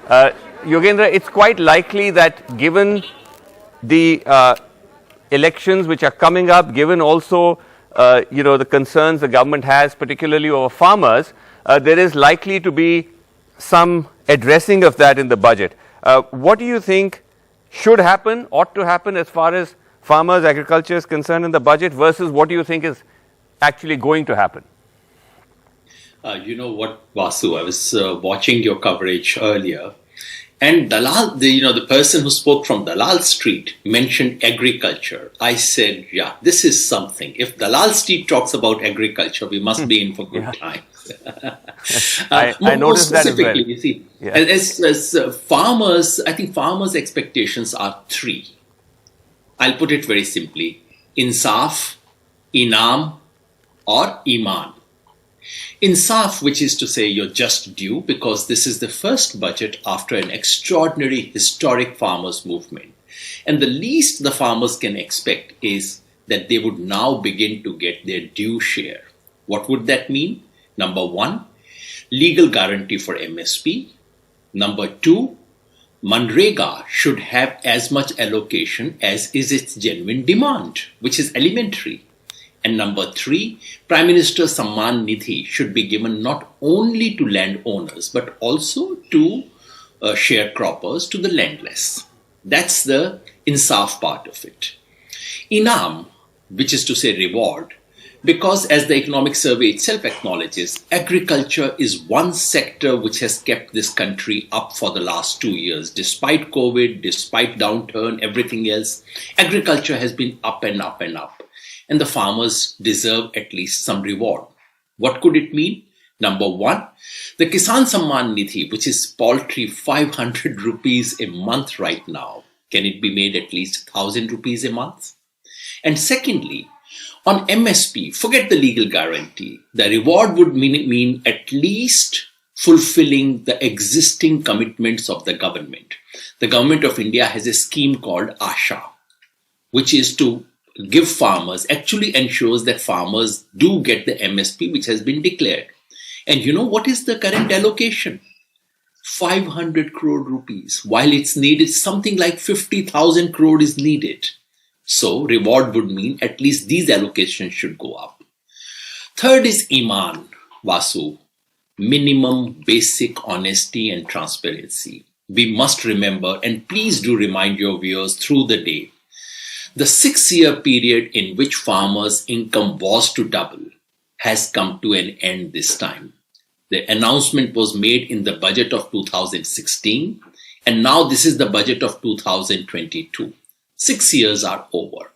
Yogendra, it's quite likely that given the elections which are coming up, given also the concerns the government has, particularly over farmers, there is likely to be some addressing of that in the budget. What do you think should happen, ought to happen as far as farmers, agriculture is concerned in the budget versus what do you think is actually going to happen? You know what, Vasu, I was watching your coverage earlier, and Dalal, the person who spoke from Dalal Street mentioned agriculture. I said, yeah, this is something. If Dalal Street talks about agriculture, we must be in for good times. I noticed that as well. You see, as farmers, I think farmers' expectations are three. I'll put it very simply: insaf, inam, or iman. Insaf, which is to say you're just due, because this is the first budget after an extraordinary historic farmers movement. And the least the farmers can expect is that they would now begin to get their due share. What would that mean? Number one, legal guarantee for MSP. Number two, Manrega should have as much allocation as is its genuine demand, which is elementary. And number three, Prime Minister Samman Nidhi should be given not only to landowners, but also to sharecroppers, to the landless. That's the insaf part of it. Inam, which is to say reward, because as the economic survey itself acknowledges, agriculture is one sector which has kept this country up for the last 2 years. Despite COVID, despite downturn, everything else, agriculture has been up and up and up. And the farmers deserve at least some reward. What could it mean? Number one, the Kisan Samman Nidhi, which is paltry 500 rupees a month right now, can it be made at least 1,000 rupees a month? And secondly, on MSP, forget the legal guarantee. The reward would mean at least fulfilling the existing commitments of the government. The government of India has a scheme called ASHA, which is to give farmers, actually ensures that farmers do get the MSP which has been declared. And you know what is the current allocation? 500 crore rupees, while it's needed something like 50,000 crore is needed. So reward would mean at least these allocations should go up. Third is Iman, Vasu, minimum basic honesty and transparency. We must remember, and please do remind your viewers through the day, the 6-year period in which farmers' income was to double has come to an end this time. The announcement was made in the budget of 2016, and now this is the budget of 2022. 6 years are over.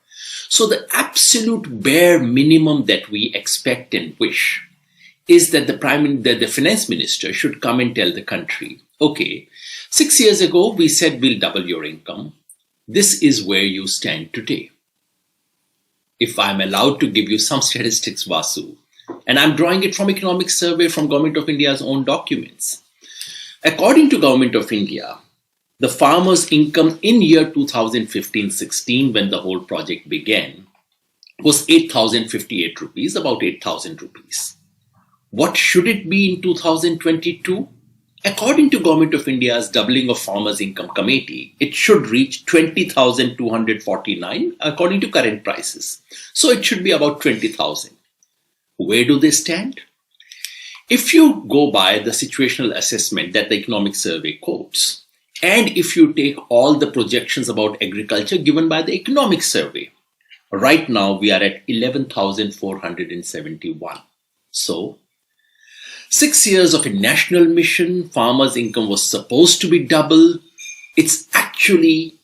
So the absolute bare minimum that we expect and wish is that the finance minister should come and tell the country, okay, 6 years ago we said we'll double your income. This is where you stand today. If I'm allowed to give you some statistics, Vasu, and I'm drawing it from economic survey from Government of India's own documents. According to Government of India, the farmers' income in year 2015-16, when the whole project began, was 8,058 rupees, about 8,000 rupees. What should it be in 2022? According to Government of India's doubling of farmers' income committee, it should reach 20,249 according to current prices. So it should be about 20,000. Where do they stand? If you go by the situational assessment that the economic survey quotes, and if you take all the projections about agriculture given by the economic survey, right now we are at 11,471. So 6 years of a national mission, farmers' income was supposed to be double. It's actually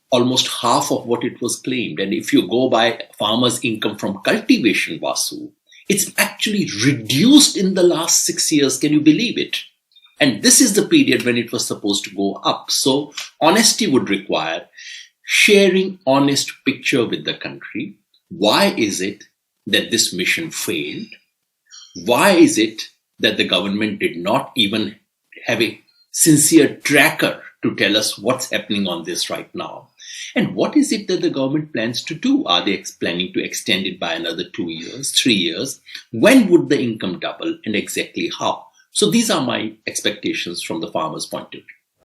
almost half of what it was claimed. And if you go by farmers' income from cultivation, Vasu, it's actually reduced in the last 6 years. Can you believe it? And this is the period when it was supposed to go up. So honesty would require sharing honest picture with the country. Why is it that this mission failed? Why is it that the government did not even have a sincere tracker to tell us what's happening on this right now? And what is it that the government plans to do? Are they planning to extend it by another 2 years, 3 years? When would the income double and exactly how? So these are my expectations from the farmer's point of view.